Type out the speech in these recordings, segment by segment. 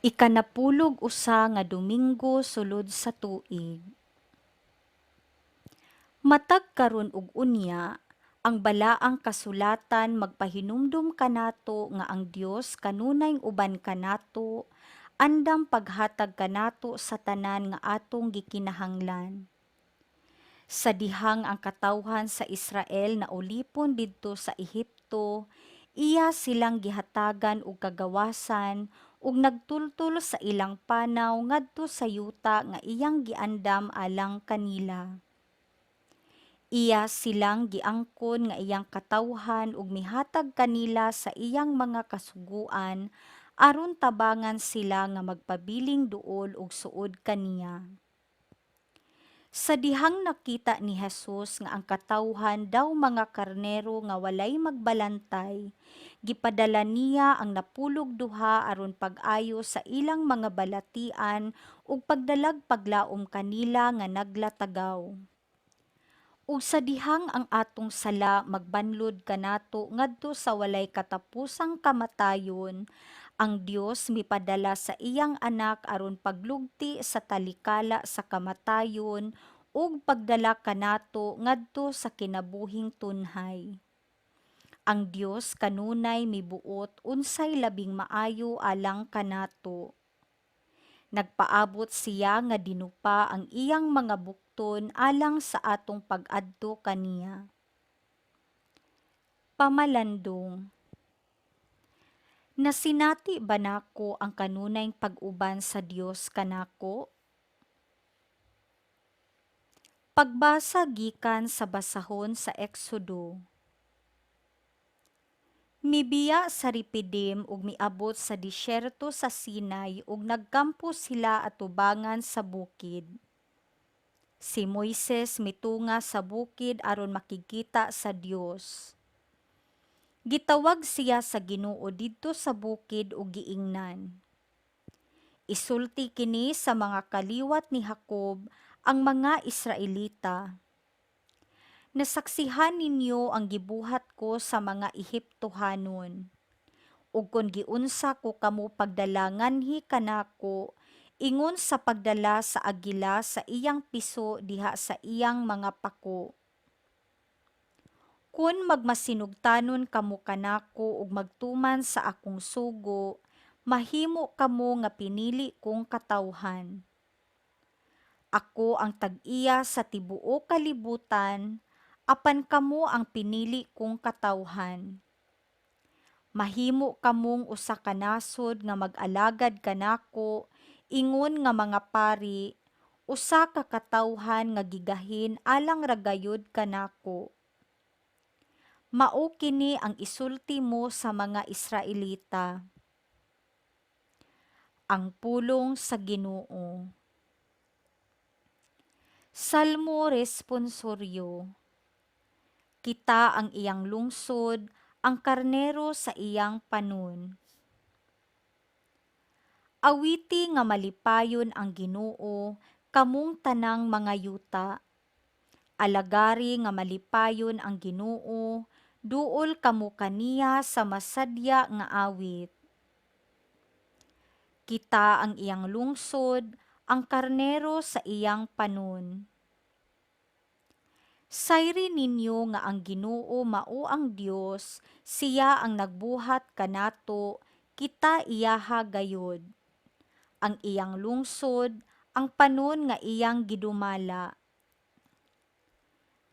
Ikanapulog usa nga Domingo sulod sa tuig. Matag karon og unya, ang balaang kasulatan magpahinumdum kanato nga ang Dios kanunay uban kanato, andam paghatag kanato sa tanan nga atong gikinahanglan. Sa dihang ang katawhan sa Israel na ulipon didto sa Ehipto, iya silang gihatagan og kagawasan ug nagtultol sa ilang panaw ngadto sa yuta nga iyang giandam alang kanila. Iya silang giangkon nga iyang katawhan ug mihatag kanila sa iyang mga kasuguan aron tabangan sila nga magpabiling duol ug suod kaniya. Sa dihang nakita ni Jesus nga ang katawhan daw mga karnero nga walay magbalantay, gipadala niya ang napulog duha aron pag-ayo sa ilang mga balatian ug pagdalag paglaom kanila nga naglatagaw. Ug sa dihang ang atong sala magbanlod kanato ngadto sa walay katapusang kamatayon, ang Dios mipadala sa iyang anak aron paglugti sa talikala sa kamatayon ug pagdala kanato ngadto sa kinabuhing tunhay. Ang Dios kanunay mibuot unsay labing maayo alang kanato. Nagpaabot siya nga dinupa ang iyang mga bukton alang sa atong pag-adto kaniya. Pamalandong. Nasinati ba nako ang kanunayng pag-uban sa Dios kanako? Pagbasa gikan sa basahon sa Exodo. Mibiya sa Refidim ug miabot sa disyerto sa Sinai ug nagkampo sila atubangan sa bukid. Si Moises mitunga sa bukid aron makikita sa Dios. Gitawag siya sa Ginoo didto sa bukid ug giingnan. Isulti kini sa mga kaliwat ni Jacob ang mga Israelita. Nasaksihan ninyo ang gibuhat ko sa mga Ehiptohanon. Ug kon giunsa ko kamo pagdalanganhi kanako, ingon sa pagdala sa agila sa iyang piso diha sa iyang mga pako. Kun magmasinugtanon kamo kanako ug magtuman sa akong sugo, mahimo kamo nga pinili kong katawhan. Ako ang tag-iya sa tibuok kalibutan, apan kamo ang pinili kong katawhan. Mahimo kamong usa ka nasod nga mag-alagad kanako, ingon nga mga pari, usa ka katawhan nga gigahin alang ragayod kanako. Mao kini ang isulti mo sa mga Israelita. Ang pulong sa Ginoo. Salmo responsoryo. Kita ang iyang lungsod, ang karnero sa iyang panon. Awiti nga malipayon ang Ginoo, kamong tanang mga yuta. Alagari nga malipayon ang Ginoo, duol kamo kaniya sa masadya nga awit. Kita ang iyang lungsod, ang karnero sa iyang panon. Sayri ninyo nga ang Ginoo mao ang Dios, siya ang nagbuhat kanato, kita iyaha gayod. Ang iyang lungsod, ang panon nga iyang gidumala.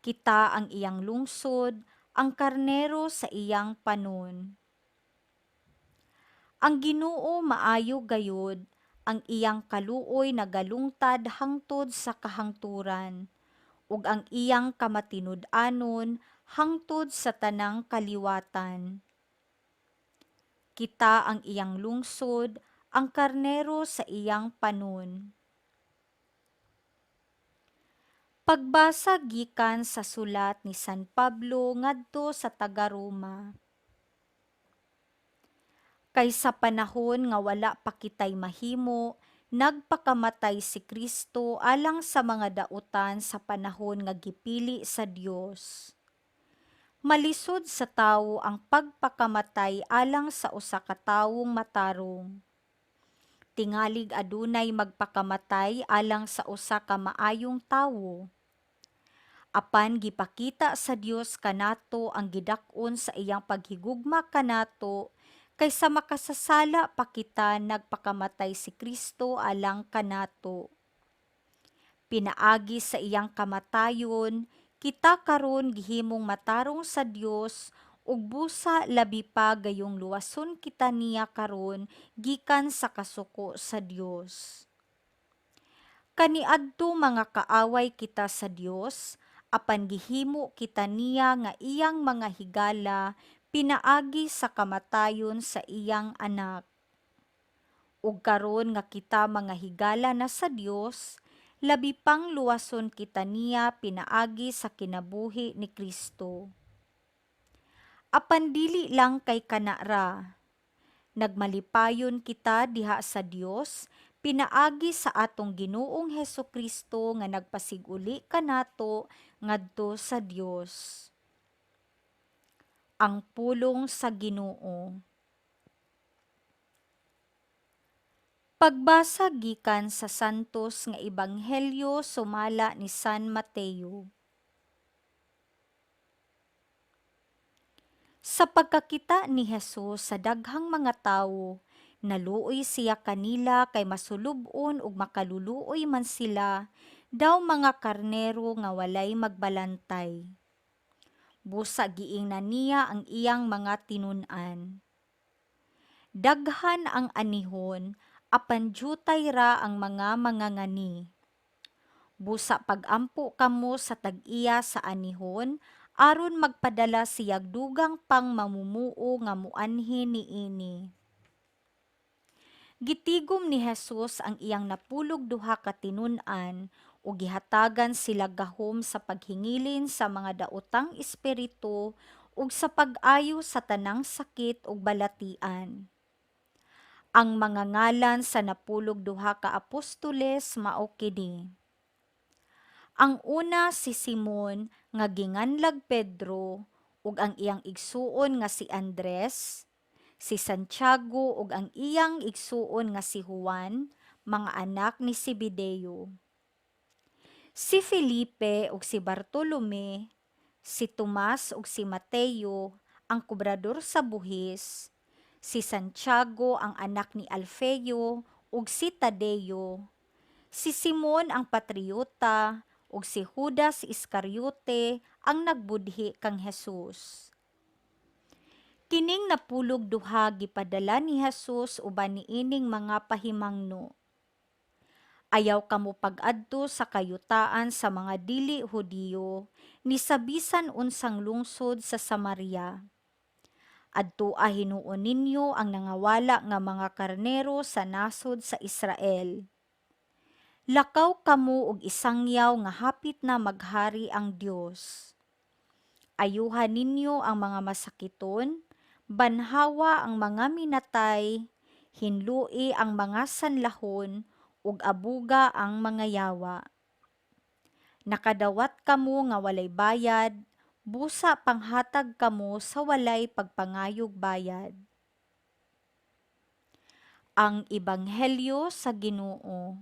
Kita ang iyang lungsod, ang karnero sa iyang panon. Ang Ginoo maayo gayod, ang iyang kaluoy nagalungtad hangtod sa kahangturan, ug ang iyang kamatinud-anon hangtod sa tanang kaliwatan. Kita ang iyang lungsod, ang karnero sa iyang panon. Pagbasa gikan sa sulat ni San Pablo ngadto sa taga-Roma. Kay sa panahon nga wala pa kitay mahimo, nagpakamatay si Kristo alang sa mga dautan sa panahon nga gipili sa Dios. Malisod sa tawo ang pagpakamatay alang sa usa ka tawong matarong. tingalig adunay magpakamatay alang sa usa ka maayong tawo. Apan gipakita sa Dios kanato ang gidak-on sa iyang paghigugma kanato, kaysa makasasala pa kita nagpakamatay si Kristo alang kanato. Pinaagi sa iyang kamatayon, kita karon gihimong matarong sa Dios ug busa labi pa gayong luwason kita niya karon gikan sa kasuko sa Dios. Kaniadto mga kaaway kita sa Dios, apan gihimo kita niya nga iyang mga higala pinaagi sa kamatayon sa iyang anak. Ug karon nga kita mga higala na sa Dios, labi pang luwason kita niya pinaagi sa kinabuhi ni Kristo. Apan dili lang kay kanara, nagmalipayon kita diha sa Dios pinaagi sa atong Ginoong Hesukristo nga nagpasiguli kanato ngadto sa Dios. Ang pulong sa Ginoo. Pagbasa gikan sa Santos nga Ebanghelyo sumala ni San Mateo. Sa pagkakita ni Jesus sa daghang mga tawo, naluoy siya kanila kay masulub-on ug makaluluoy man sila, daw mga karnero nga walay magbalantay. Busa giingnan niya ang iyang mga tinun-an. Daghan ang anihon, apan jutay ra ang mga mangangani. Busa pagampo kamo sa tag-iya sa anihon, aron magpadala siyag dugang pang mamumuo nga muanhi niini. Gitigom ni Jesus ang iyang napulog duha ka tinun-an ug gihatagan sila gahom sa paghingilin sa mga daotang espiritu ug sa pag-ayo sa tanang sakit ug balatian. Ang mga ngalan sa napulog duha ka apostoles mao kini: ang una si Simon nga ginganlag Pedro ug ang iyang igsuon nga si Andres, si Santiago ug ang iyang igsuon nga si Juan, mga anak ni Zebedeo. Si Felipe ug si Bartolome, si Tomas ug si Mateo, ang kobrador sa buhis, si Santiago ang anak ni Alfeo ug si Tadeo, si Simon ang patriota ug si Judas Iscariote ang nagbudhi kang Jesus. Kining napulog duha gipadala ni Jesus uban niining mga pahimangno. Ayaw kamo pag-adto sa kayutaan sa mga dili Hudiyo ni sa bisan unsang lungsod sa Samaria. Adtoa hinuon ninyo ang nangawala nga mga karnero sa nasod sa Israel. Lakaw kamo og isangyaw nga hapit na maghari ang Dios. Ayuhan ninyo ang mga masakiton, banhawa ang mga minatay, hinlui ang mga sanlahon, ug abuga ang mga yawa. Nakadawat kamo nga walay bayad, busa panghatag kamo sa walay pagpangayog bayad. Ang Ebanghelyo sa Ginoo.